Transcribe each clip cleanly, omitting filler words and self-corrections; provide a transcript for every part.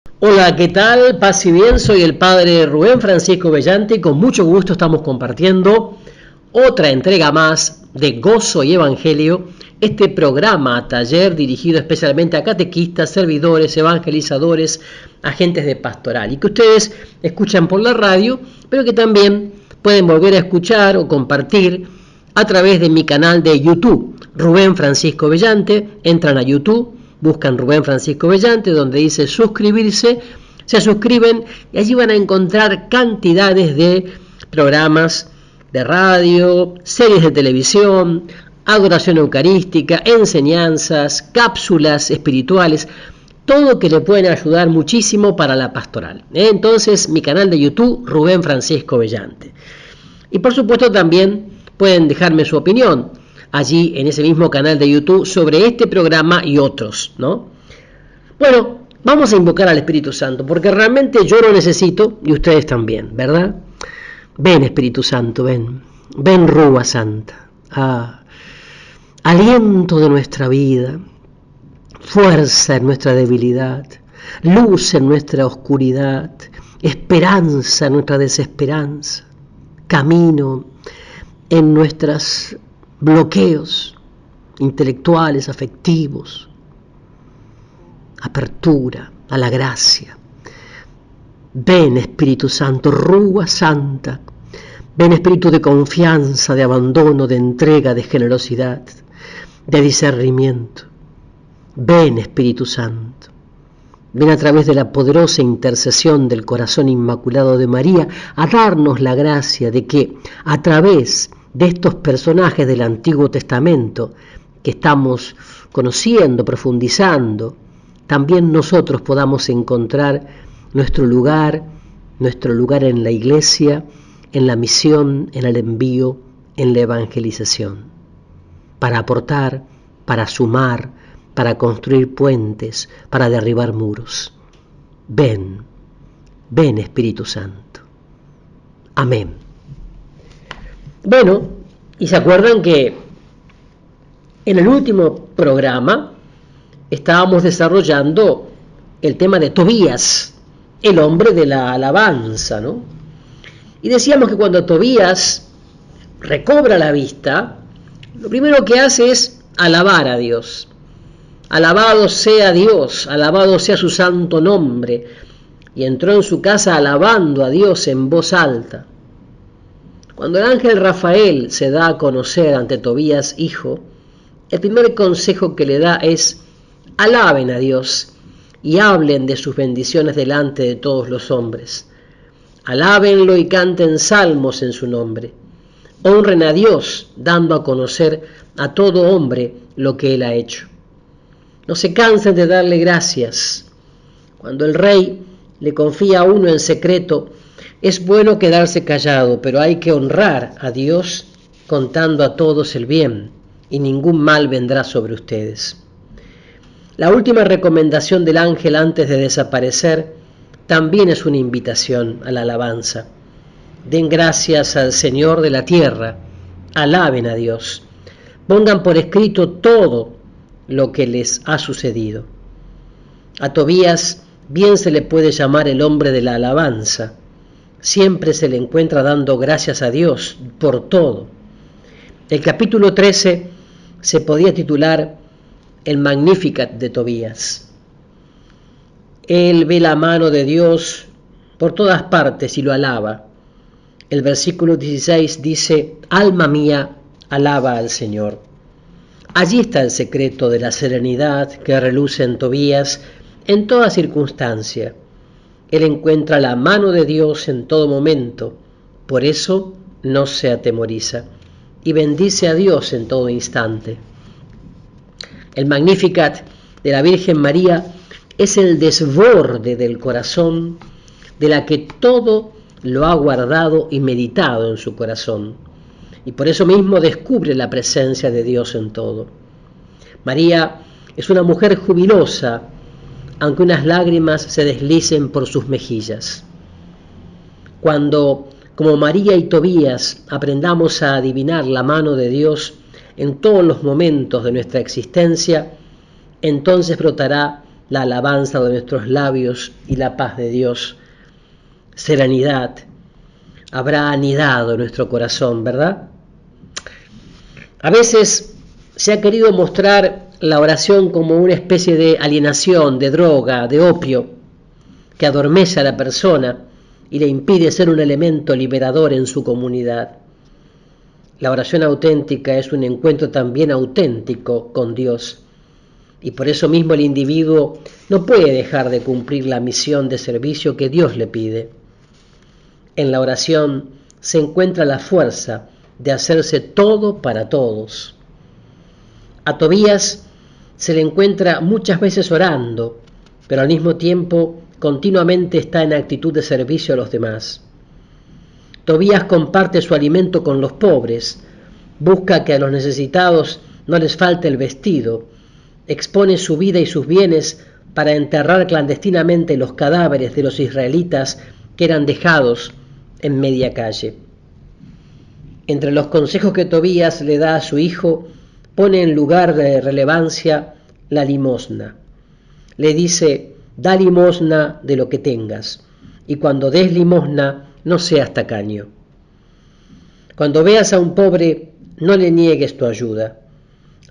Hola, ¿qué tal? Paz y bien, soy el padre Rubén Francisco Bellante y con mucho gusto estamos compartiendo otra entrega más de Gozo y Evangelio, este programa, taller dirigido especialmente a catequistas, servidores, evangelizadores, agentes de pastoral y que ustedes escuchan por la radio, pero que también pueden volver a escuchar o compartir a través de mi canal de YouTube, Rubén Francisco Bellante. Entran a YouTube, buscan Rubén Francisco Bellante, donde dice suscribirse, se suscriben y allí van a encontrar cantidades de programas de radio, series de televisión, adoración eucarística, enseñanzas, cápsulas espirituales, todo que le pueden ayudar muchísimo para la pastoral. Entonces, mi canal de YouTube, Rubén Francisco Bellante. Y por supuesto también pueden dejarme su opinión allí en ese mismo canal de YouTube sobre este programa y otros, ¿no? Bueno, vamos a invocar al Espíritu Santo, porque realmente yo lo necesito y ustedes también, ¿verdad? Ven, Espíritu Santo, ven. Ven, Rúa Santa. Aliento de nuestra vida, fuerza en nuestra debilidad, luz en nuestra oscuridad, esperanza en nuestra desesperanza, camino en nuestros bloqueos intelectuales, afectivos, apertura a la gracia. Ven, Espíritu Santo, Rúa Santa. Ven, Espíritu de confianza, de abandono, de entrega, de generosidad, de discernimiento. Ven, Espíritu Santo. Ven a través de la poderosa intercesión del corazón inmaculado de María a darnos la gracia de que a través de estos personajes del Antiguo Testamento que estamos conociendo, profundizando, también nosotros podamos encontrar nuestro lugar en la iglesia, en la misión, en el envío, en la evangelización, para aportar, para sumar, para construir puentes, para derribar muros. Ven, ven Espíritu Santo. Amén. Bueno, y se acuerdan que en el último programa estábamos desarrollando el tema de Tobías, el hombre de la alabanza, ¿no? Y decíamos que cuando Tobías recobra la vista, lo primero que hace es alabar a Dios. Alabado sea Dios, alabado sea su santo nombre. Y entró en su casa alabando a Dios en voz alta. Cuando el ángel Rafael se da a conocer ante Tobías, hijo, el primer consejo que le da es: alaben a Dios y hablen de sus bendiciones delante de todos los hombres. Alábenlo y canten salmos en su nombre. Honren a Dios, dando a conocer a todo hombre lo que Él ha hecho. No se cansen de darle gracias. Cuando el rey le confía a uno en secreto, es bueno quedarse callado, pero hay que honrar a Dios contando a todos el bien, y ningún mal vendrá sobre ustedes. La última recomendación del ángel antes de desaparecer también es una invitación a la alabanza. Den gracias al Señor de la tierra, alaben a Dios, pongan por escrito todo lo que les ha sucedido. A Tobías bien se le puede llamar el hombre de la alabanza. Siempre se le encuentra dando gracias a Dios por todo. El capítulo 13 se podía titular el Magnificat de Tobías. Él ve la mano de Dios por todas partes y lo alaba. El versículo 16 dice: alma mía, alaba al Señor. Allí está el secreto de la serenidad que reluce en Tobías en toda circunstancia. Él encuentra la mano de Dios en todo momento, por eso no se atemoriza y bendice a Dios en todo instante. El Magnificat de la Virgen María es el desborde del corazón de la que todo lo ha guardado y meditado en su corazón, y por eso mismo descubre la presencia de Dios en todo. María es una mujer jubilosa, aunque unas lágrimas se deslicen por sus mejillas. Cuando, como María y Tobías, aprendamos a adivinar la mano de Dios en todos los momentos de nuestra existencia, entonces brotará la alabanza de nuestros labios y la paz de Dios, serenidad, habrá anidado en nuestro corazón, ¿verdad? A veces se ha querido mostrar la oración como una especie de alienación, de droga, de opio, que adormece a la persona y le impide ser un elemento liberador en su comunidad. La oración auténtica es un encuentro también auténtico con Dios, y por eso mismo el individuo no puede dejar de cumplir la misión de servicio que Dios le pide. En la oración se encuentra la fuerza de hacerse todo para todos. A Tobías se le encuentra muchas veces orando, pero al mismo tiempo continuamente está en actitud de servicio a los demás. Tobías comparte su alimento con los pobres, busca que a los necesitados no les falte el vestido, expone su vida y sus bienes para enterrar clandestinamente los cadáveres de los israelitas que eran dejados en media calle. Entre los consejos que Tobías le da a su hijo, pone en lugar de relevancia la limosna. Le dice: da limosna de lo que tengas, y cuando des limosna, no seas tacaño. Cuando veas a un pobre, no le niegues tu ayuda.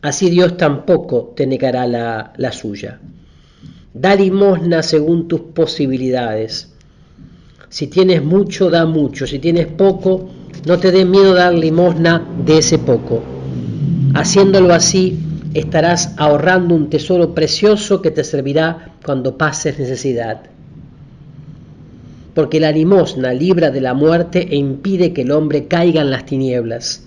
Así Dios tampoco te negará la suya. Da limosna según tus posibilidades. Si tienes mucho, da mucho. Si tienes poco, no te dé miedo dar limosna de ese poco. Haciéndolo así, estarás ahorrando un tesoro precioso que te servirá cuando pases necesidad. Porque la limosna libra de la muerte e impide que el hombre caiga en las tinieblas.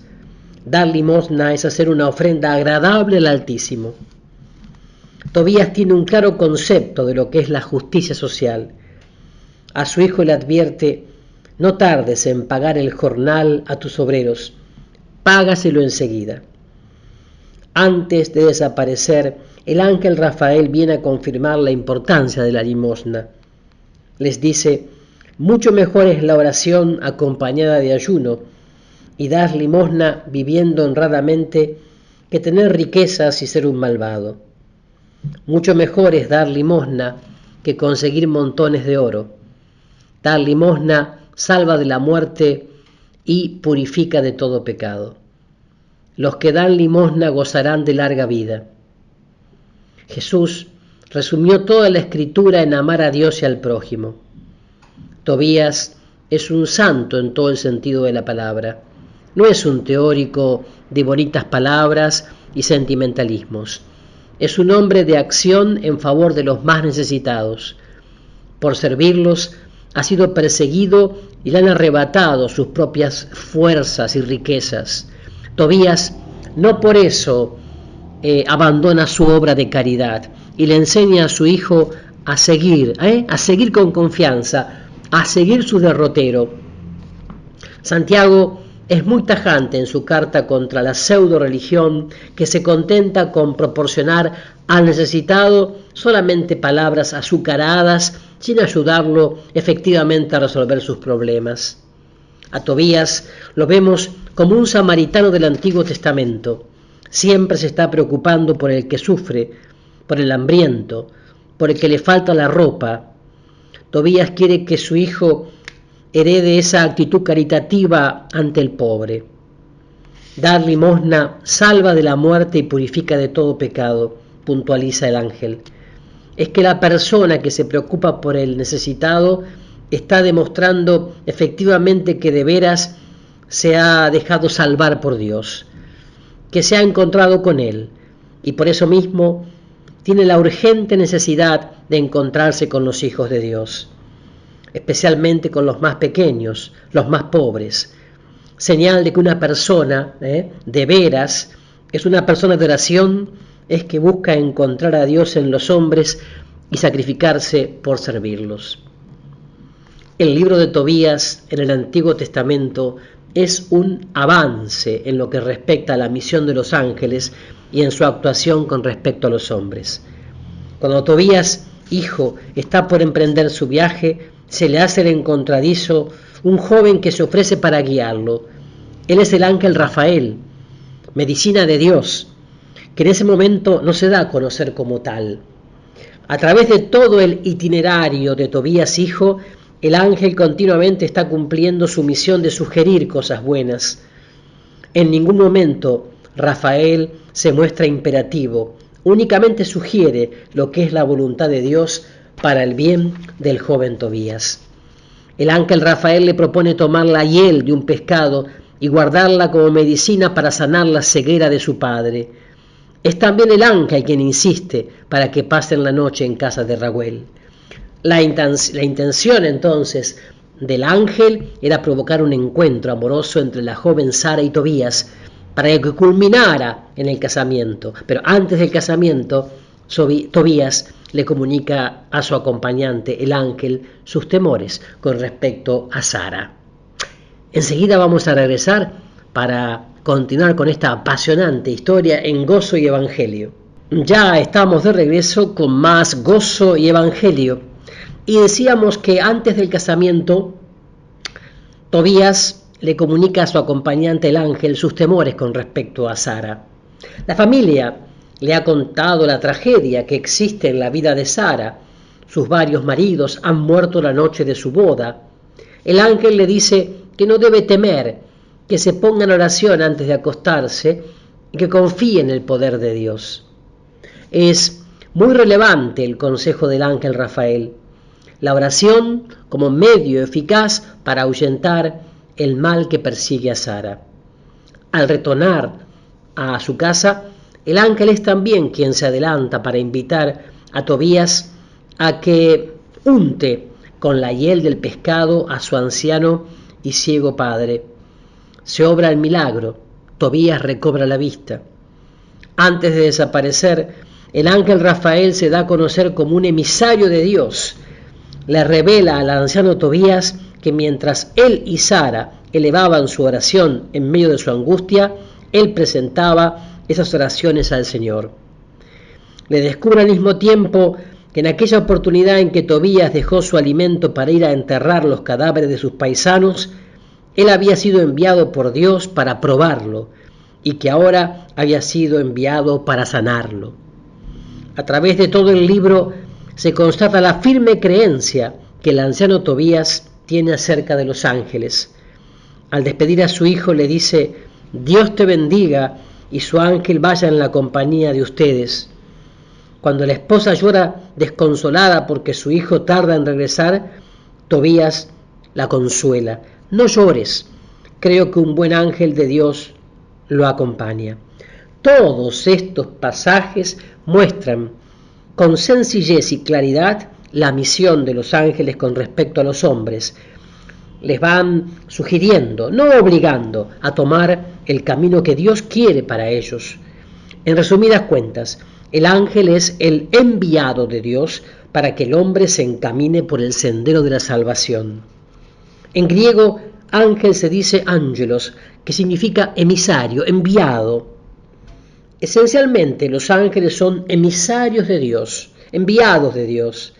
Dar limosna es hacer una ofrenda agradable al Altísimo. Tobías tiene un claro concepto de lo que es la justicia social. A su hijo le advierte: no tardes en pagar el jornal a tus obreros, págaselo enseguida. Antes de desaparecer, el ángel Rafael viene a confirmar la importancia de la limosna. Les dice: mucho mejor es la oración acompañada de ayuno y dar limosna viviendo honradamente que tener riquezas y ser un malvado. Mucho mejor es dar limosna que conseguir montones de oro. Dar limosna salva de la muerte y purifica de todo pecado. Los que dan limosna gozarán de larga vida. Jesús resumió toda la Escritura en amar a Dios y al prójimo. Tobías es un santo en todo el sentido de la palabra. No es un teórico de bonitas palabras y sentimentalismos. Es un hombre de acción en favor de los más necesitados. Por servirlos ha sido perseguido y le han arrebatado sus propias fuerzas y riquezas. Tobías no por eso abandona su obra de caridad y le enseña a su hijo a seguir con confianza, a seguir su derrotero. Santiago es muy tajante en su carta contra la pseudo-religión que se contenta con proporcionar al necesitado solamente palabras azucaradas sin ayudarlo efectivamente a resolver sus problemas. A Tobías lo vemos como un samaritano del Antiguo Testamento. Siempre se está preocupando por el que sufre, por el hambriento, por el que le falta la ropa. Tobías quiere que su hijo herede esa actitud caritativa ante el pobre. Dar limosna salva de la muerte y purifica de todo pecado, puntualiza el ángel. Es que la persona que se preocupa por el necesitado está demostrando efectivamente que de veras se ha dejado salvar por Dios, que se ha encontrado con Él, y por eso mismo tiene la urgente necesidad de encontrarse con los hijos de Dios, especialmente con los más pequeños, los más pobres. Señal de que una persona de veras es una persona de oración, es que busca encontrar a Dios en los hombres y sacrificarse por servirlos. El libro de Tobías en el Antiguo Testamento es un avance en lo que respecta a la misión de los ángeles y en su actuación con respecto a los hombres. Cuando Tobías, hijo, está por emprender su viaje, se le hace el encontradizo un joven que se ofrece para guiarlo. Él es el ángel Rafael, medicina de Dios, que en ese momento no se da a conocer como tal. A través de todo el itinerario de Tobías hijo, el ángel continuamente está cumpliendo su misión de sugerir cosas buenas. En ningún momento Rafael se muestra imperativo, únicamente sugiere lo que es la voluntad de Dios para el bien del joven Tobías. El ángel Rafael le propone tomar la hiel de un pescado y guardarla como medicina para sanar la ceguera de su padre. Es también el ángel quien insiste para que pasen la noche en casa de Raguel. La intención entonces del ángel era provocar un encuentro amoroso entre la joven Sara y Tobías para que culminara en el casamiento. Pero antes del casamiento, Tobías le comunica a su acompañante, el ángel, sus temores con respecto a Sara. Enseguida vamos a regresar para continuar con esta apasionante historia en Gozo y Evangelio. Ya estamos de regreso con más Gozo y Evangelio. Y decíamos que antes del casamiento, Tobías le comunica a su acompañante el ángel sus temores con respecto a Sara. La familia le ha contado la tragedia que existe en la vida de Sara. Sus varios maridos han muerto la noche de su boda. El ángel le dice que no debe temer, que se ponga en oración antes de acostarse y que confíe en el poder de Dios. Es muy relevante el consejo del ángel Rafael. La oración como medio eficaz para ahuyentar el mal que persigue a Sara. Al retornar a su casa, el ángel es también quien se adelanta para invitar a Tobías a que unte con la hiel del pescado a su anciano y ciego padre. Se obra el milagro, Tobías recobra la vista. Antes de desaparecer, el ángel Rafael se da a conocer como un emisario de Dios. Le revela al anciano Tobías que mientras él y Sara elevaban su oración en medio de su angustia, él presentaba esas oraciones al Señor. Le descubre al mismo tiempo que en aquella oportunidad en que Tobías dejó su alimento para ir a enterrar los cadáveres de sus paisanos, él había sido enviado por Dios para probarlo y que ahora había sido enviado para sanarlo. A través de todo el libro se constata la firme creencia que el anciano Tobías tiene acerca de los ángeles. Al despedir a su hijo le dice: Dios te bendiga y su ángel vaya en la compañía de ustedes. Cuando la esposa llora desconsolada porque su hijo tarda en regresar, Tobías la consuela: no llores, creo que un buen ángel de Dios lo acompaña. Todos estos pasajes muestran con sencillez y claridad la misión de los ángeles con respecto a los hombres. Les van sugiriendo, no obligando, a tomar el camino que Dios quiere para ellos. En resumidas cuentas, el ángel es el enviado de Dios para que el hombre se encamine por el sendero de la salvación. En griego, ángel se dice ángelos, que significa emisario, enviado. Esencialmente, los ángeles son emisarios de Dios, enviados de Dios.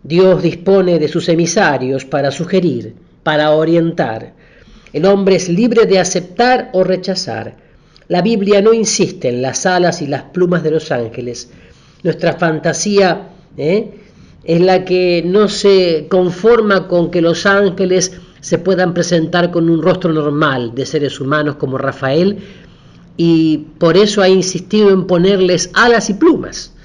Dios dispone de sus emisarios para sugerir, para orientar. El hombre es libre de aceptar o rechazar. La Biblia no insiste en las alas y las plumas de los ángeles. Nuestra fantasía es la que no se conforma con que los ángeles se puedan presentar con un rostro normal de seres humanos como Rafael, y por eso ha insistido en ponerles alas y plumas,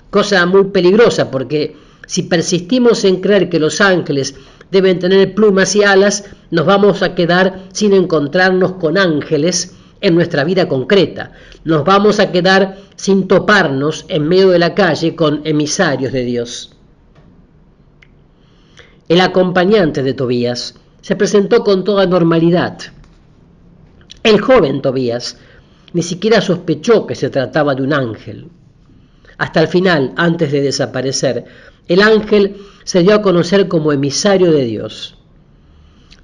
cosa muy peligrosa, porque si persistimos en creer que los ángeles deben tener plumas y alas, nos vamos a quedar sin encontrarnos con ángeles en nuestra vida concreta. Nos vamos a quedar sin toparnos en medio de la calle con emisarios de Dios. El acompañante de Tobías se presentó con toda normalidad. El joven Tobías ni siquiera sospechó que se trataba de un ángel. Hasta el final, antes de desaparecer, el ángel se dio a conocer como emisario de Dios.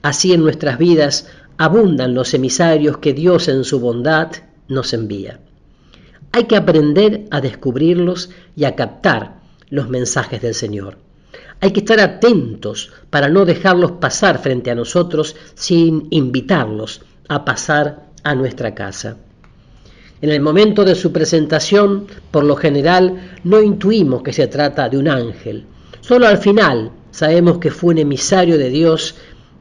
Así en nuestras vidas abundan los emisarios que Dios en su bondad nos envía. Hay que aprender a descubrirlos y a captar los mensajes del Señor. Hay que estar atentos para no dejarlos pasar frente a nosotros sin invitarlos a pasar a nuestra casa. En el momento de su presentación, por lo general, no intuimos que se trata de un ángel. Solo al final sabemos que fue un emisario de Dios,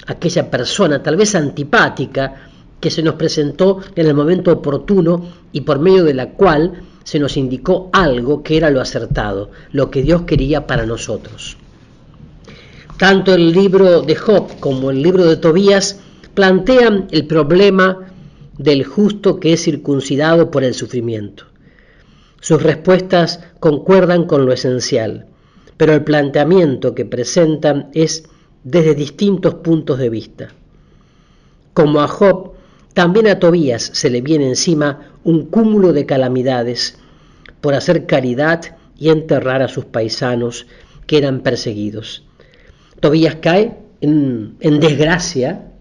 aquella persona tal vez antipática que se nos presentó en el momento oportuno y por medio de la cual se nos indicó algo que era lo acertado, lo que Dios quería para nosotros. Tanto el libro de Job como el libro de Tobías plantean el problema del justo que es circuncidado por el sufrimiento. Sus respuestas concuerdan con lo esencial, pero el planteamiento que presentan es desde distintos puntos de vista. Como a Job, también a Tobías se le viene encima un cúmulo de calamidades por hacer caridad y enterrar a sus paisanos que eran perseguidos. Tobías cae en desgracia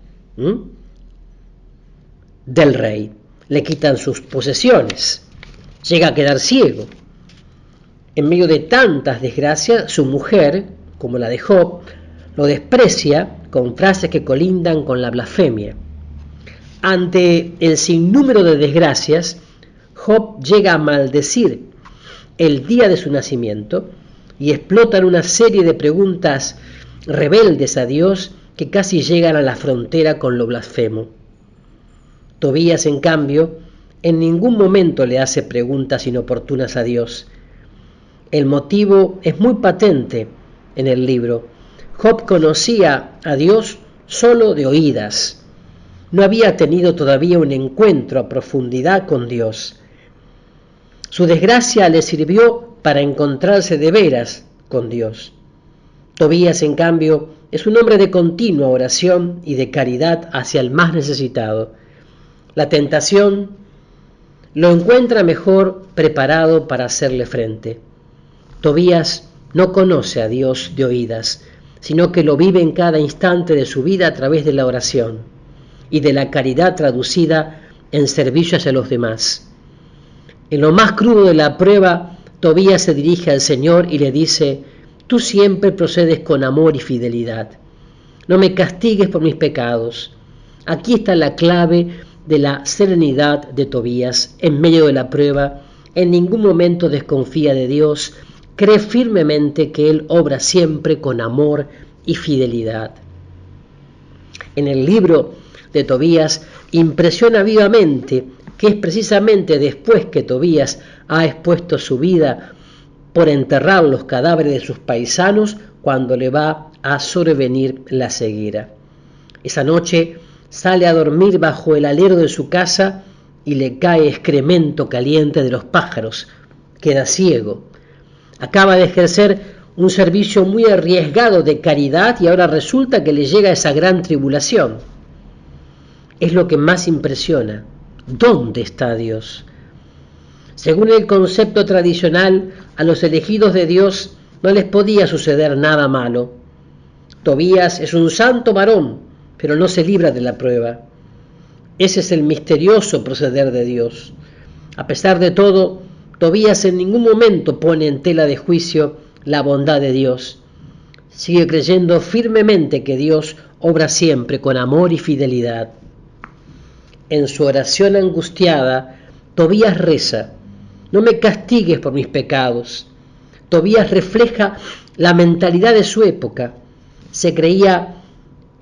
del rey. Le quitan sus posesiones. Llega a quedar ciego. En medio de tantas desgracias, su mujer, como la de Job, lo desprecia con frases que colindan con la blasfemia. Ante el sinnúmero de desgracias, Job llega a maldecir el día de su nacimiento y explota en una serie de preguntas rebeldes a Dios que casi llegan a la frontera con lo blasfemo. Tobías, en cambio, en ningún momento le hace preguntas inoportunas a Dios. El motivo es muy patente en el libro. Job conocía a Dios solo de oídas. No había tenido todavía un encuentro a profundidad con Dios. Su desgracia le sirvió para encontrarse de veras con Dios. Tobías, en cambio, es un hombre de continua oración y de caridad hacia el más necesitado. La tentación lo encuentra mejor preparado para hacerle frente. Tobías no conoce a Dios de oídas, sino que lo vive en cada instante de su vida a través de la oración y de la caridad traducida en servicio hacia los demás. En lo más crudo de la prueba, Tobías se dirige al Señor y le dice: tú siempre procedes con amor y fidelidad. No me castigues por mis pecados. Aquí está la clave de la serenidad de Tobías en medio de la prueba. En ningún momento desconfía de Dios. Cree firmemente que Él obra siempre con amor y fidelidad. En el libro de Tobías impresiona vivamente que es precisamente después que Tobías ha expuesto su vida por enterrar los cadáveres de sus paisanos cuando le va a sobrevenir la ceguera. Esa noche sale a dormir bajo el alero de su casa y le cae excremento caliente de los pájaros. Queda ciego. Acaba de ejercer un servicio muy arriesgado de caridad y ahora resulta que le llega esa gran tribulación. Es lo que más impresiona. ¿Dónde está Dios? Según el concepto tradicional, a los elegidos de Dios no les podía suceder nada malo. Tobías es un santo varón, pero no se libra de la prueba. Ese es el misterioso proceder de Dios. A pesar de todo, Tobías en ningún momento pone en tela de juicio la bondad de Dios. Sigue creyendo firmemente que Dios obra siempre con amor y fidelidad. En su oración angustiada, Tobías reza: no me castigues por mis pecados. Tobías refleja la mentalidad de su época. Se creía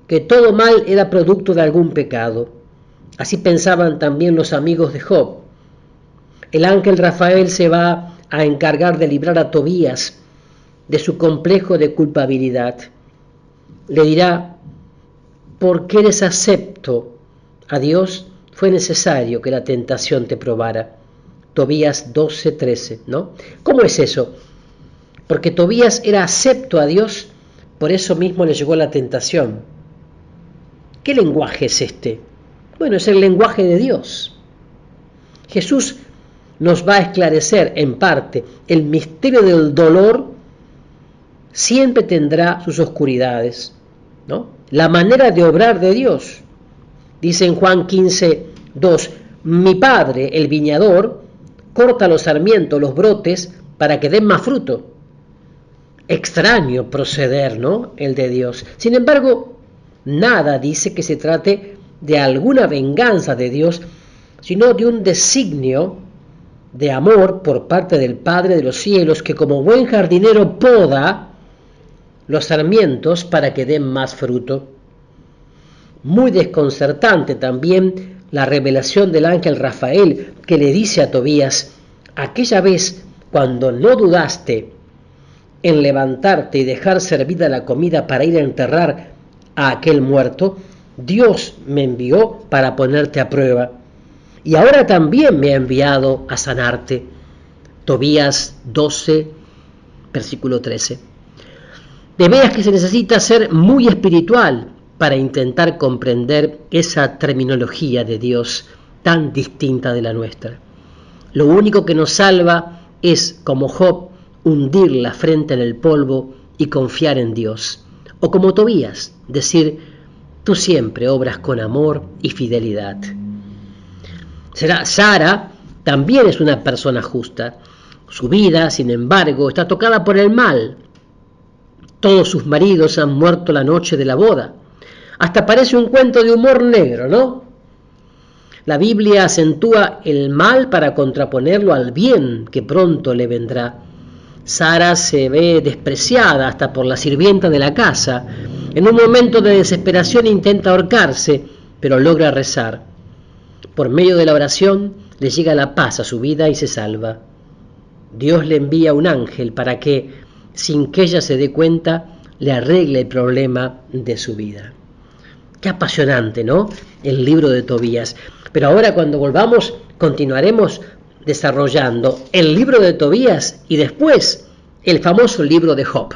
que todo mal era producto de algún pecado. Así pensaban también los amigos de Job. El ángel Rafael se va a encargar de librar a Tobías de su complejo de culpabilidad. Le dirá: ¿por qué eres acepto a Dios? Fue necesario que la tentación te probara. Tobías 12:13, ¿no? ¿Cómo es eso? Porque Tobías era acepto a Dios, por eso mismo le llegó la tentación. ¿Qué lenguaje es este? Bueno, es el lenguaje de Dios. Jesús nos va a esclarecer en parte el misterio del dolor. Siempre tendrá sus oscuridades, ¿no? La manera de obrar de Dios. Dice en Juan 15:2, mi Padre, el viñador, corta los sarmientos, los brotes, para que den más fruto. Extraño proceder, ¿no? El de Dios. Sin embargo, nada dice que se trate de alguna venganza de Dios, sino de un designio de amor por parte del Padre de los cielos, que como buen jardinero poda los sarmientos para que den más fruto. Muy desconcertante también la revelación del ángel Rafael, que le dice a Tobías: aquella vez cuando no dudaste en levantarte y dejar servida la comida para ir a enterrar a aquel muerto, Dios me envió para ponerte a prueba, y ahora también me ha enviado a sanarte. Tobías 12, versículo 13. De veras que se necesita ser muy espiritual para intentar comprender esa terminología de Dios tan distinta de la nuestra. Lo único que nos salva es, como Job, hundir la frente en el polvo y confiar en Dios. O como Tobías, decir: tú siempre obras con amor y fidelidad. Sara también es una persona justa. Su vida, sin embargo, está tocada por el mal. Todos sus maridos han muerto la noche de la boda. Hasta parece un cuento de humor negro, ¿no? La Biblia acentúa el mal para contraponerlo al bien que pronto le vendrá. Sara se ve despreciada hasta por la sirvienta de la casa. En un momento de desesperación intenta ahorcarse, pero logra rezar. Por medio de la oración le llega la paz a su vida y se salva. Dios le envía un ángel para que, sin que ella se dé cuenta, le arregle el problema de su vida. Qué apasionante, ¿no? El libro de Tobías. Pero ahora, cuando volvamos, continuaremos desarrollando el libro de Tobías y después el famoso libro de Job.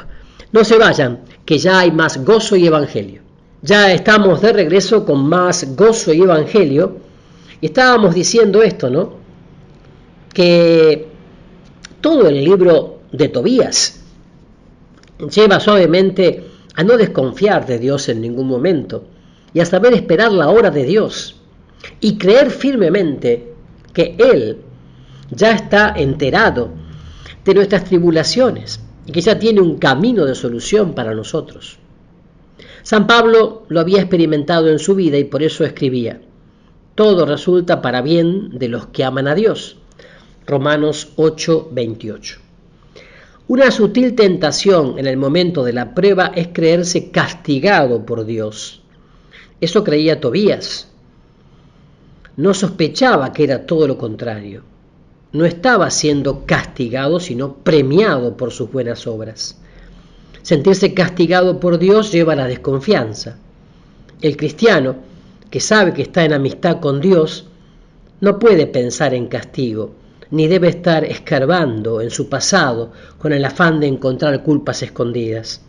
No se vayan, que ya hay más gozo y evangelio. Ya estamos de regreso con más gozo y evangelio. Y estábamos diciendo esto, ¿no? Que todo el libro de Tobías lleva suavemente a no desconfiar de Dios en ningún momento y a saber esperar la hora de Dios y creer firmemente que Él ya está enterado de nuestras tribulaciones y que ya tiene un camino de solución para nosotros. San Pablo lo había experimentado en su vida y por eso escribía: todo resulta para bien de los que aman a Dios. Romanos 8:28. Una sutil tentación en el momento de la prueba es creerse castigado por Dios. Eso creía Tobías. No sospechaba que era todo lo contrario. No estaba siendo castigado, sino premiado por sus buenas obras. Sentirse castigado por Dios lleva a la desconfianza. El cristiano, que sabe que está en amistad con Dios, no puede pensar en castigo, ni debe estar escarbando en su pasado con el afán de encontrar culpas escondidas.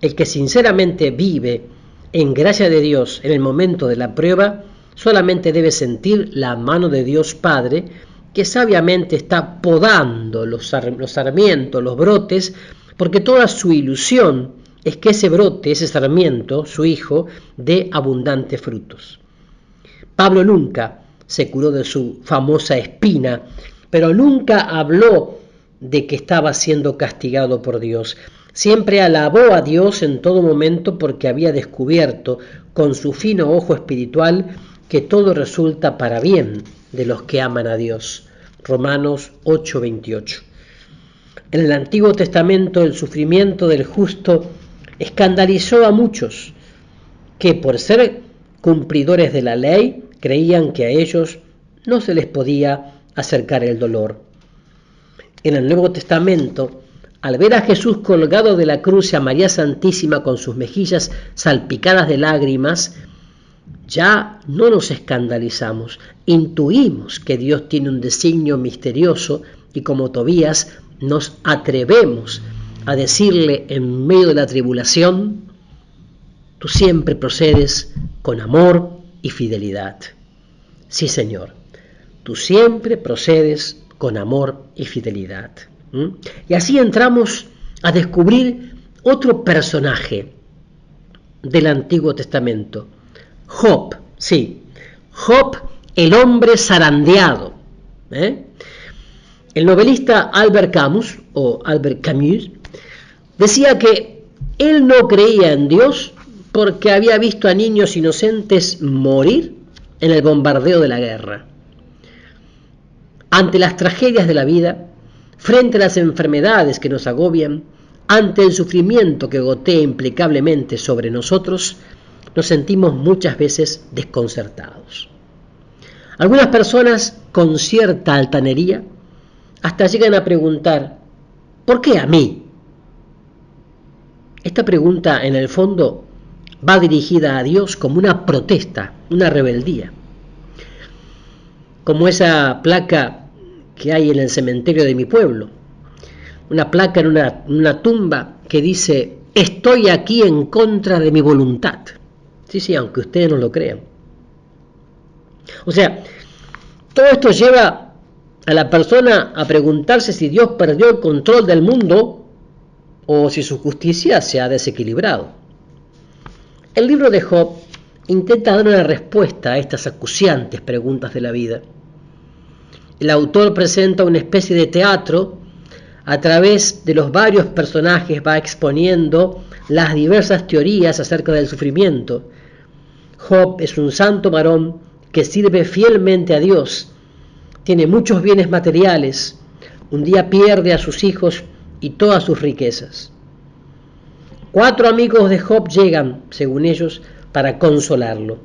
El que sinceramente vive en gracia de Dios en el momento de la prueba, solamente debe sentir la mano de Dios Padre, que sabiamente está podando los sarmientos, los brotes, porque toda su ilusión es que ese brote, ese sarmiento, su hijo, dé abundantes frutos. Pablo nunca se curó de su famosa espina, pero nunca habló de que estaba siendo castigado por Dios. Siempre alabó a Dios en todo momento porque había descubierto con su fino ojo espiritual que todo resulta para bien de los que aman a Dios. Romanos 8:28. En el Antiguo Testamento el sufrimiento del justo escandalizó a muchos que por ser cumplidores de la ley creían que a ellos no se les podía acercar el dolor. En el Nuevo Testamento, al ver a Jesús colgado de la cruz y a María Santísima con sus mejillas salpicadas de lágrimas, ya no nos escandalizamos, intuimos que Dios tiene un designio misterioso y como Tobías nos atrevemos a decirle en medio de la tribulación: tú siempre procedes con amor y fidelidad. Sí, Señor, tú siempre procedes con amor y fidelidad. Y así entramos a descubrir otro personaje del Antiguo Testamento, Job. Sí, Job, el hombre zarandeado. El novelista Albert Camus decía que él no creía en Dios porque había visto a niños inocentes morir en el bombardeo de la guerra. Ante las tragedias de la vida, frente a las enfermedades que nos agobian, ante el sufrimiento que gotea implacablemente sobre nosotros, nos sentimos muchas veces desconcertados. Algunas personas, con cierta altanería, hasta llegan a preguntar: ¿por qué a mí? Esta pregunta, en el fondo, va dirigida a Dios como una protesta, una rebeldía. Como esa placa que hay en el cementerio de mi pueblo, una placa en una tumba que dice: estoy aquí en contra de mi voluntad. Sí, aunque ustedes no lo crean. O sea, todo esto lleva a la persona a preguntarse si Dios perdió el control del mundo o si su justicia se ha desequilibrado. El libro de Job intenta dar una respuesta a estas acuciantes preguntas de la vida. El autor presenta una especie de teatro. A través de los varios personajes va exponiendo las diversas teorías acerca del sufrimiento. Job es un santo varón que sirve fielmente a Dios. Tiene muchos bienes materiales. Un día pierde a sus hijos y todas sus riquezas. 4 amigos de Job llegan, según ellos, para consolarlo.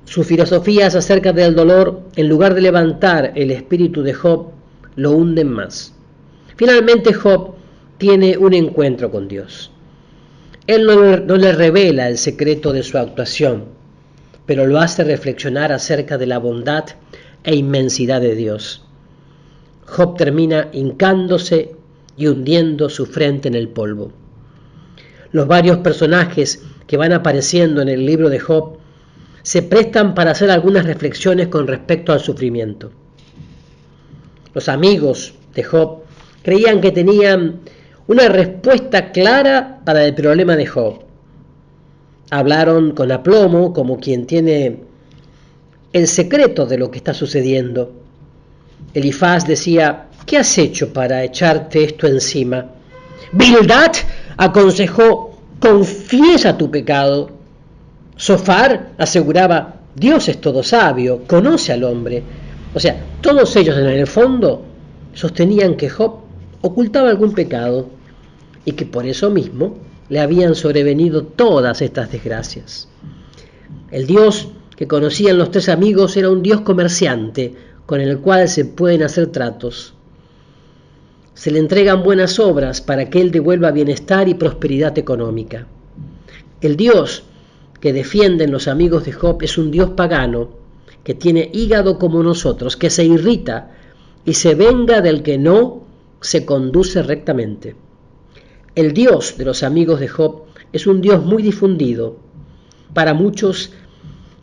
Sus filosofías acerca del dolor, en lugar de levantar el espíritu de Job, lo hunden más. Finalmente Job tiene un encuentro con Dios. Él no le revela el secreto de su actuación, pero lo hace reflexionar acerca de la bondad e inmensidad de Dios. Job termina hincándose y hundiendo su frente en el polvo. Los varios personajes que van apareciendo en el libro de Job se prestan para hacer algunas reflexiones con respecto al sufrimiento. Los amigos de Job creían que tenían una respuesta clara para el problema de Job. Hablaron con aplomo, como quien tiene el secreto de lo que está sucediendo. Elifaz decía: ¿qué has hecho para echarte esto encima? Bildad aconsejó: confiesa tu pecado. Sofar aseguraba: Dios es todo sabio, conoce al hombre. O sea, todos ellos en el fondo sostenían que Job ocultaba algún pecado y que por eso mismo le habían sobrevenido todas estas desgracias. El Dios que conocían los 3 amigos era un Dios comerciante con el cual se pueden hacer tratos. Se le entregan buenas obras para que Él devuelva bienestar y prosperidad económica. El Dios que defienden los amigos de Job es un Dios pagano que tiene hígado como nosotros, que se irrita y se venga del que no se conduce rectamente. El Dios de los amigos de Job es un Dios muy difundido. Para muchos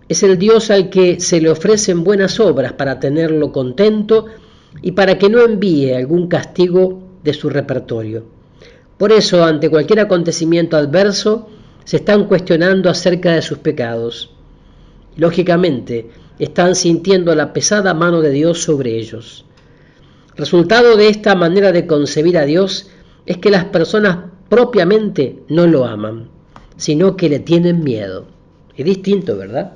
es el Dios al que se le ofrecen buenas obras para tenerlo contento y para que no envíe algún castigo de su repertorio. Por eso, ante cualquier acontecimiento adverso, se están cuestionando acerca de sus pecados. Lógicamente, están sintiendo la pesada mano de Dios sobre ellos. Resultado de esta manera de concebir a Dios es que las personas propiamente no lo aman, sino que le tienen miedo. Es distinto, ¿verdad?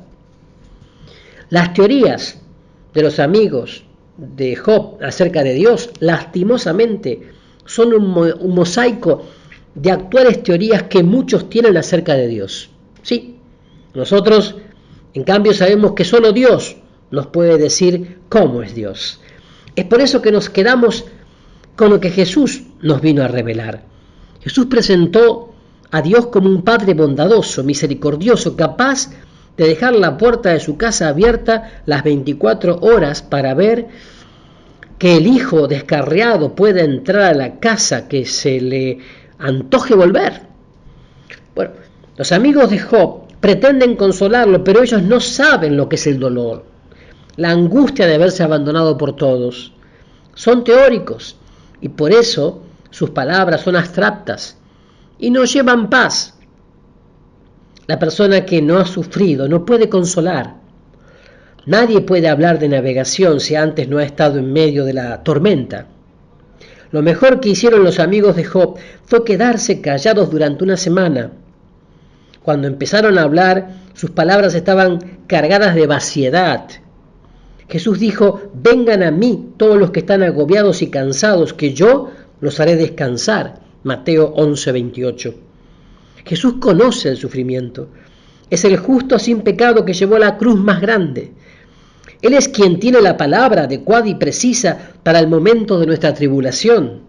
Las teorías de los amigos de Job acerca de Dios, lastimosamente, son un mosaico de actuales teorías que muchos tienen acerca de Dios. Sí, nosotros, en cambio, sabemos que solo Dios nos puede decir cómo es Dios. Es por eso que nos quedamos con lo que Jesús nos vino a revelar. Jesús presentó a Dios como un Padre bondadoso, misericordioso, capaz de dejar la puerta de su casa abierta las 24 horas para ver que el hijo descarriado pueda entrar a la casa que se le antoje volver. Bueno, los amigos de Job pretenden consolarlo, pero ellos no saben lo que es el dolor, la angustia de haberse abandonado por todos. Son teóricos y por eso sus palabras son abstractas y no llevan paz. La persona que no ha sufrido no puede consolar. Nadie puede hablar de navegación si antes no ha estado en medio de la tormenta. Lo mejor que hicieron los amigos de Job fue quedarse callados durante una semana. Cuando empezaron a hablar, sus palabras estaban cargadas de vaciedad. Jesús dijo: vengan a mí todos los que están agobiados y cansados, que yo los haré descansar. Mateo 11:28. Jesús conoce el sufrimiento. Es el justo sin pecado que llevó la cruz más grande. Él es quien tiene la palabra adecuada y precisa para el momento de nuestra tribulación.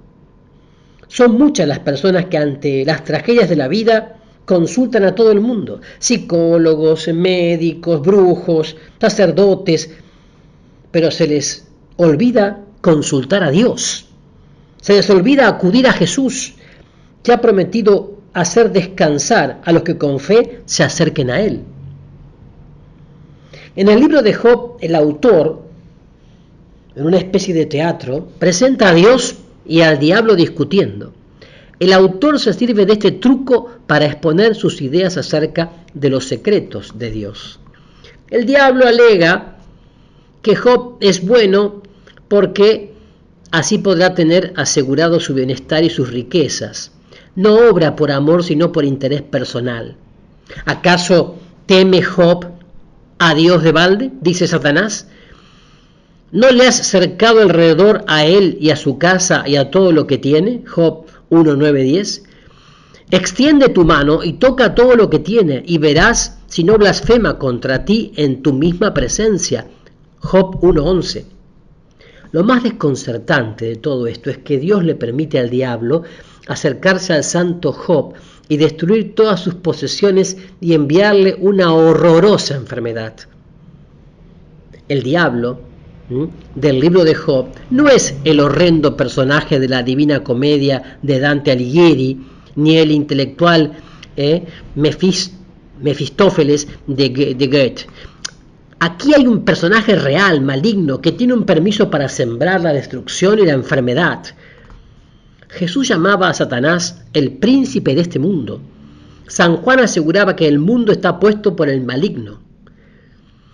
Son muchas las personas que ante las tragedias de la vida consultan a todo el mundo: psicólogos, médicos, brujos, sacerdotes, pero se les olvida consultar a Dios. Se les olvida acudir a Jesús, que ha prometido hacer descansar a los que con fe se acerquen a Él. En el libro de Job, el autor, en una especie de teatro, presenta a Dios y al diablo discutiendo. El autor se sirve de este truco para exponer sus ideas acerca de los secretos de Dios. El diablo alega que Job es bueno porque así podrá tener asegurado su bienestar y sus riquezas. No obra por amor, sino por interés personal. ¿Acaso teme Job a Dios de balde?, dice Satanás. ¿No le has cercado alrededor a él y a su casa y a todo lo que tiene? Job 1:9-10. Extiende tu mano y toca todo lo que tiene, y verás si no blasfema contra ti en tu misma presencia. Job 1:11. Lo más desconcertante de todo esto es que Dios le permite al diablo acercarse al santo Job y destruir todas sus posesiones y enviarle una horrorosa enfermedad. El diablo del libro de Job no es el horrendo personaje de la Divina Comedia de Dante Alighieri, ni el intelectual Mefistófeles de Goethe. Aquí hay un personaje real, maligno, que tiene un permiso para sembrar la destrucción y la enfermedad. Jesús llamaba a Satanás el príncipe de este mundo. San Juan aseguraba que el mundo está puesto por el maligno.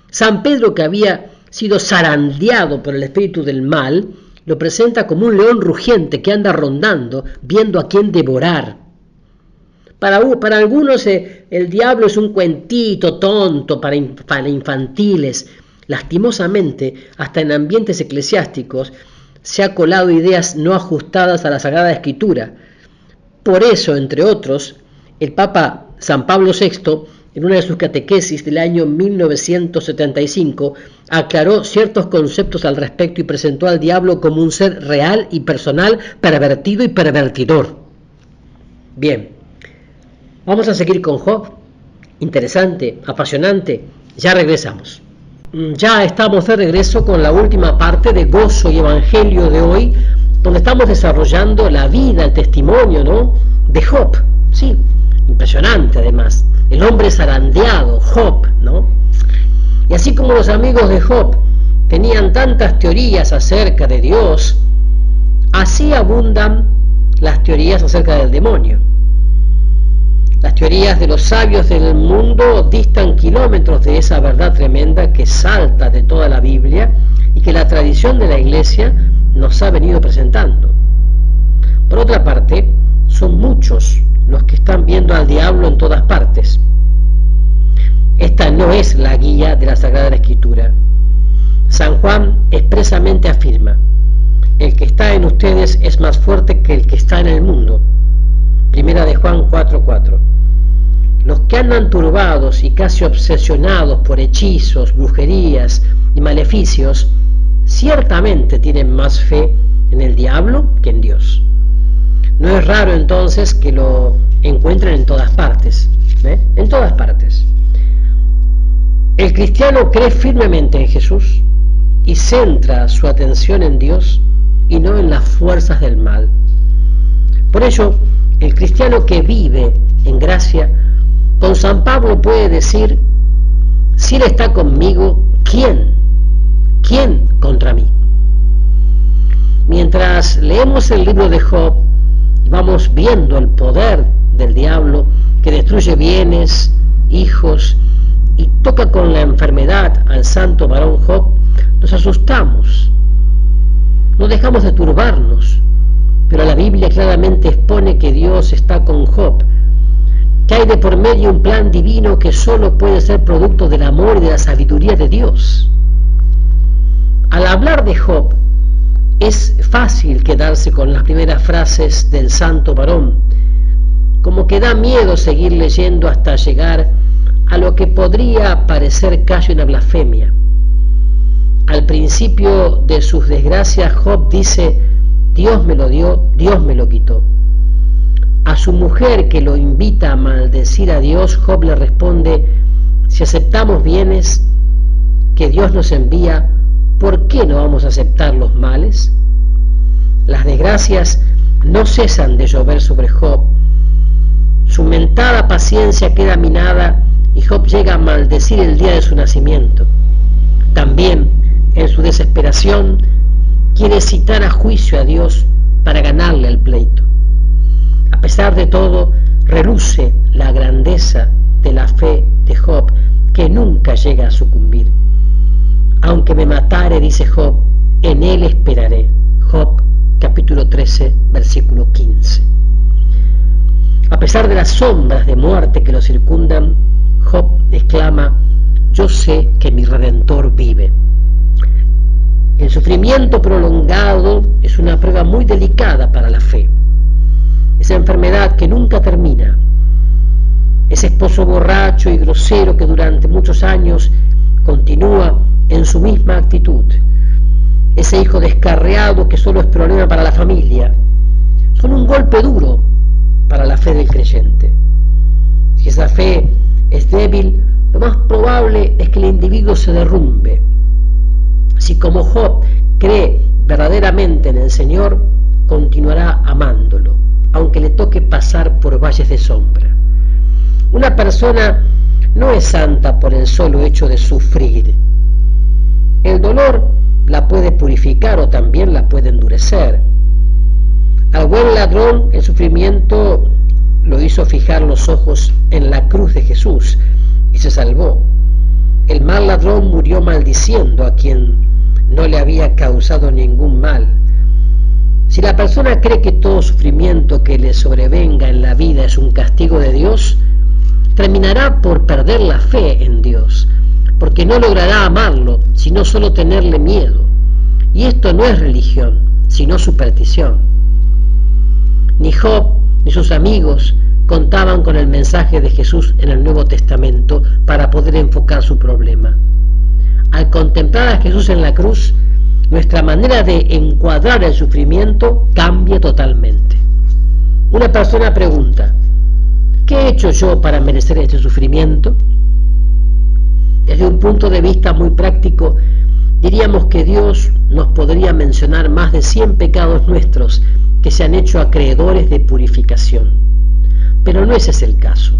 San Pedro, que había sido zarandeado por el espíritu del mal, lo presenta como un león rugiente que anda rondando, viendo a quién devorar. Para algunos el diablo es un cuentito tonto para infantiles. Lastimosamente, hasta en ambientes eclesiásticos se ha colado ideas no ajustadas a la Sagrada Escritura. Por eso, entre otros, el Papa San Pablo VI, en una de sus catequesis del año 1975, aclaró ciertos conceptos al respecto y presentó al diablo como un ser real y personal, pervertido y pervertidor. Bien, vamos a seguir con Job. Interesante, apasionante. Ya regresamos. Ya estamos de regreso con la última parte de Gozo y Evangelio de hoy, donde estamos desarrollando la vida, el testimonio, ¿no?, de Job. Sí, impresionante además. El hombre zarandeado, Job, ¿no? Y así como los amigos de Job tenían tantas teorías acerca de Dios, así abundan las teorías acerca del demonio. Las teorías de los sabios del mundo distan kilómetros de esa verdad tremenda que salta de toda la Biblia y que la tradición de la Iglesia nos ha venido presentando. Por otra parte, son muchos los que están viendo al diablo en todas partes. Esta no es la guía de la Sagrada Escritura. San Juan expresamente afirma: el que está en ustedes es más fuerte que el que está en el mundo. Primera de Juan 4:4. Los que andan turbados y casi obsesionados por hechizos, brujerías y maleficios, ciertamente tienen más fe en el diablo que en Dios. No es raro entonces que lo encuentren en todas partes, en todas partes. El cristiano cree firmemente en Jesús y centra su atención en Dios y no en las fuerzas del mal. Por ello, el cristiano que vive en gracia, con San Pablo puede decir: si Él está conmigo, ¿quién contra mí? Mientras leemos el libro de Job, vamos viendo el poder del diablo que destruye bienes, hijos, y toca con la enfermedad al santo varón Job, nos asustamos, no dejamos de turbarnos, pero la Biblia claramente expone que Dios está con Job, que hay de por medio un plan divino que solo puede ser producto del amor y de la sabiduría de Dios. Al hablar de Job, es fácil quedarse con las primeras frases del santo varón, como que da miedo seguir leyendo hasta llegar a lo que podría parecer casi una blasfemia. Al principio de sus desgracias, Job dice: Dios me lo dio, Dios me lo quitó. A su mujer, que lo invita a maldecir a Dios, Job le responde: si aceptamos bienes que Dios nos envía, ¿por qué no vamos a aceptar los males? Las desgracias no cesan de llover sobre Job. Su mentada paciencia queda minada y Job llega a maldecir el día de su nacimiento. También, en su desesperación, quiere citar a juicio a Dios para ganarle el pleito. A pesar de todo, reluce la grandeza de la fe de Job, que nunca llega a sucumbir. Aunque me matare, dice Job, en él esperaré. Job capítulo 13, versículo 15. A pesar de las sombras de muerte que lo circundan, Job exclama: yo sé que mi Redentor vive. El sufrimiento prolongado es una prueba muy delicada para la fe. Esa enfermedad que nunca termina, ese esposo borracho y grosero que durante muchos años continúa en su misma actitud, ese hijo descarriado que solo es problema para la familia, son un golpe duro para la fe del creyente. Si esa fe es débil, lo más probable es que el individuo se derrumbe. Si como Job cree verdaderamente en el Señor, continuará amándolo, aunque le toque pasar por valles de sombra. Una persona no es santa por el solo hecho de sufrir. El dolor la puede purificar o también la puede endurecer. Al buen ladrón el sufrimiento lo hizo fijar los ojos en la cruz de Jesús y se salvó. El mal ladrón murió maldiciendo a quien no le había causado ningún mal. Si la persona cree que todo sufrimiento que le sobrevenga en la vida es un castigo de Dios, terminará por perder la fe en Dios, porque no logrará amarlo, sino solo tenerle miedo. Y esto no es religión, sino superstición. Ni Job ni sus amigos contaban con el mensaje de Jesús en el Nuevo Testamento para poder enfocar su problema. Al contemplar a Jesús en la cruz, nuestra manera de encuadrar el sufrimiento cambia totalmente. Una persona pregunta: ¿qué he hecho yo para merecer este sufrimiento? Desde un punto de vista muy práctico, diríamos que Dios nos podría mencionar más de 100 pecados nuestros que se han hecho acreedores de purificación. Pero no ese es el caso.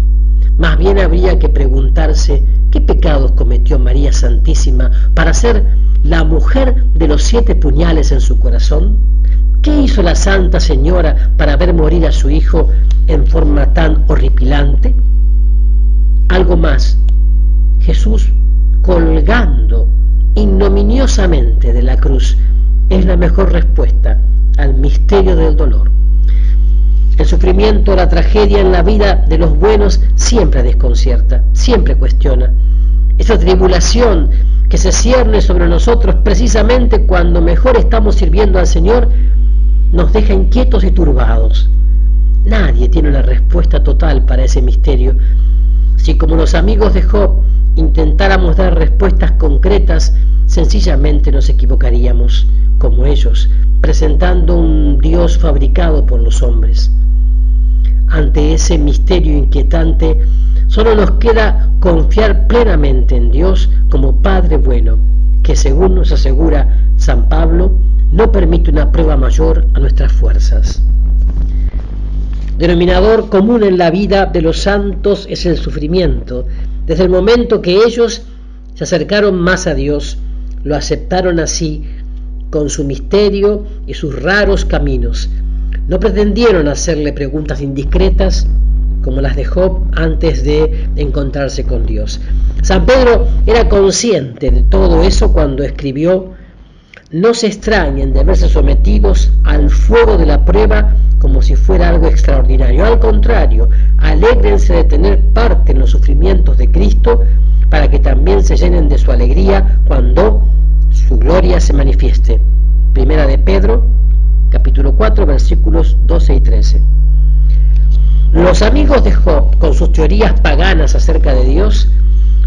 Más bien habría que preguntarse qué pecados cometió María Santísima para ser la mujer de los 7 puñales en su corazón. ¿Qué hizo la Santa Señora para ver morir a su hijo en forma tan horripilante? Algo más, Jesús colgando ignominiosamente de la cruz es la mejor respuesta al misterio del dolor. El sufrimiento, la tragedia en la vida de los buenos siempre desconcierta, siempre cuestiona. Esa tribulación que se cierne sobre nosotros precisamente cuando mejor estamos sirviendo al Señor nos deja inquietos y turbados. Nadie tiene una respuesta total para ese misterio. Si como los amigos de Job intentáramos dar respuestas concretas, sencillamente nos equivocaríamos, como ellos, presentando un Dios fabricado por los hombres. Ante ese misterio inquietante, solo nos queda confiar plenamente en Dios como Padre bueno, que según nos asegura San Pablo, no permite una prueba mayor a nuestras fuerzas. Denominador común en la vida de los santos es el sufrimiento. Desde el momento que ellos se acercaron más a Dios, lo aceptaron así, con su misterio y sus raros caminos. No pretendieron hacerle preguntas indiscretas como las de Job antes de encontrarse con Dios. San Pedro era consciente de todo eso cuando escribió: no se extrañen de verse sometidos al fuego de la prueba como si fuera algo extraordinario. Al contrario, alégrense de tener parte en los sufrimientos de Cristo para que también se llenen de su alegría cuando su su gloria se manifieste. Primera de Pedro, capítulo 4, versículos 12 y 13. Los amigos de Job, con sus teorías paganas acerca de Dios,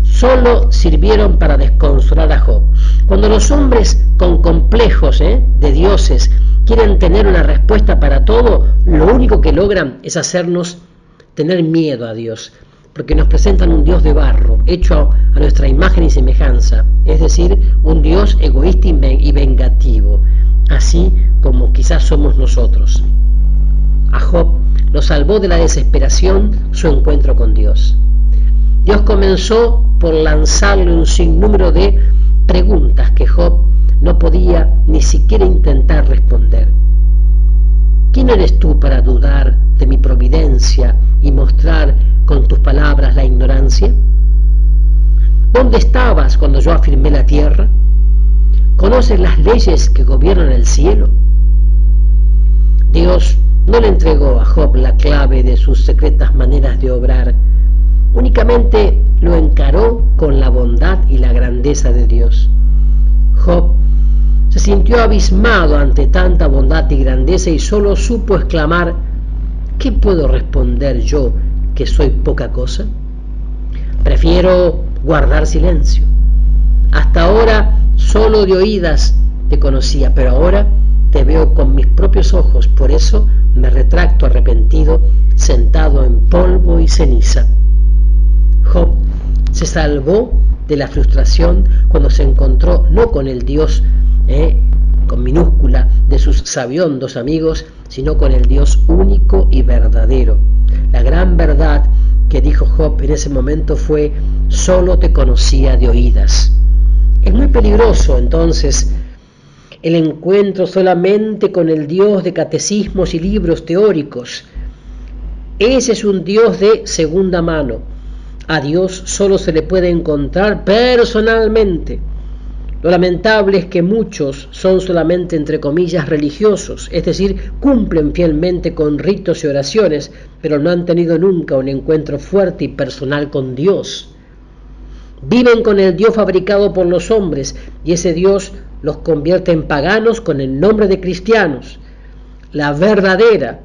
solo sirvieron para desconsolar a Job. Cuando los hombres con complejos de dioses quieren tener una respuesta para todo, lo único que logran es hacernos tener miedo a Dios, porque nos presentan un Dios de barro, hecho a nuestra imagen y semejanza, es decir, un Dios egoísta y vengativo, así como quizás somos nosotros. A Job lo salvó de la desesperación su encuentro con Dios. Dios comenzó por lanzarle un sinnúmero de preguntas que Job no podía ni siquiera intentar responder. ¿Quién eres tú para dudar de mi providencia y mostrar con tus palabras la ignorancia? ¿Dónde estabas cuando yo afirmé la tierra? ¿Conoces las leyes que gobiernan el cielo? Dios no le entregó a Job la clave de sus secretas maneras de obrar, únicamente lo encaró con la bondad y la grandeza de Dios. Job se sintió abismado ante tanta bondad y grandeza y solo supo exclamar: ¿qué puedo responder yo que soy poca cosa? Prefiero guardar silencio. Hasta ahora solo de oídas te conocía, pero ahora te veo con mis propios ojos, por eso me retracto arrepentido, sentado en polvo y ceniza. Job se salvó de la frustración cuando se encontró no con el Dios con minúscula de sus sabiondos amigos, sino con el Dios único y verdadero. La gran verdad que dijo Job en ese momento fue: solo te conocía de oídas. Es muy peligroso entonces el encuentro solamente con el Dios de catecismos y libros teóricos. Ese es un Dios de segunda mano. A Dios solo se le puede encontrar personalmente. Lo lamentable es que muchos son solamente, entre comillas, religiosos, es decir, cumplen fielmente con ritos y oraciones, pero no han tenido nunca un encuentro fuerte y personal con Dios. Viven con el Dios fabricado por los hombres y ese Dios los convierte en paganos con el nombre de cristianos. La verdadera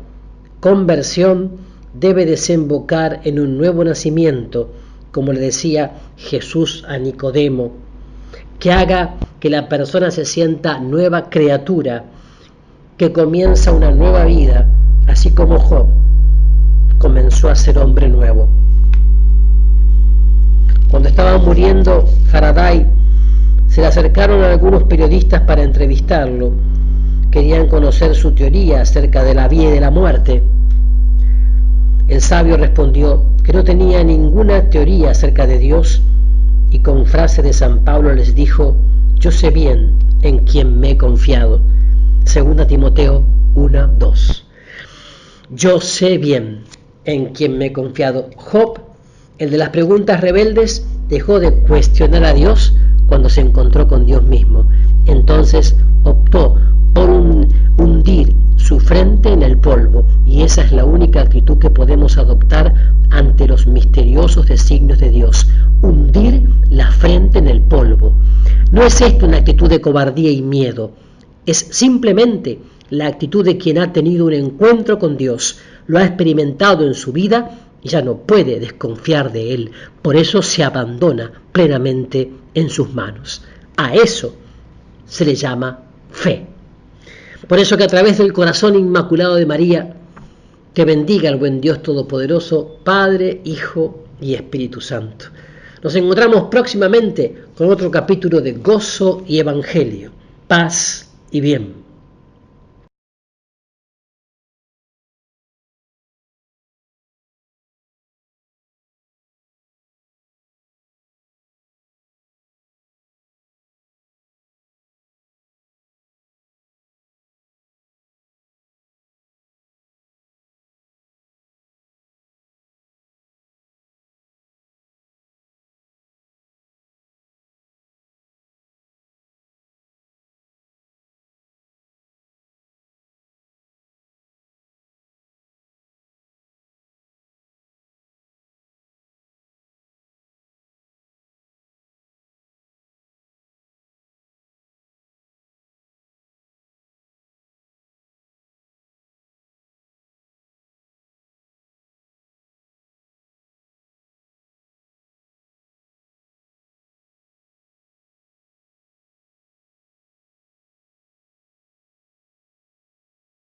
conversión debe desembocar en un nuevo nacimiento, como le decía Jesús a Nicodemo, que haga que la persona se sienta nueva criatura, que comienza una nueva vida, así como Job comenzó a ser hombre nuevo. Cuando estaba muriendo Faraday, se le acercaron algunos periodistas para entrevistarlo. Querían conocer su teoría acerca de la vida y de la muerte. El sabio respondió que no tenía ninguna teoría acerca de Dios y con frase de San Pablo les dijo: yo sé bien en quién me he confiado. 2 Timoteo 1:2. Yo sé bien en quién me he confiado. Job, el de las preguntas rebeldes, dejó de cuestionar a Dios cuando se encontró con Dios mismo. Entonces optó por hundir su frente en el polvo, y esa es la única actitud que podemos adoptar ante los misteriosos designios de Dios: hundir la frente en el polvo. No es esto una actitud de cobardía y miedo, es simplemente la actitud de quien ha tenido un encuentro con Dios, lo ha experimentado en su vida y ya no puede desconfiar de Él, por eso se abandona plenamente en sus manos. A eso se le llama fe. Por eso que a través del corazón inmaculado de María, que bendiga al buen Dios Todopoderoso, Padre, Hijo y Espíritu Santo. Nos encontramos próximamente con otro capítulo de Gozo y Evangelio. Paz y bien.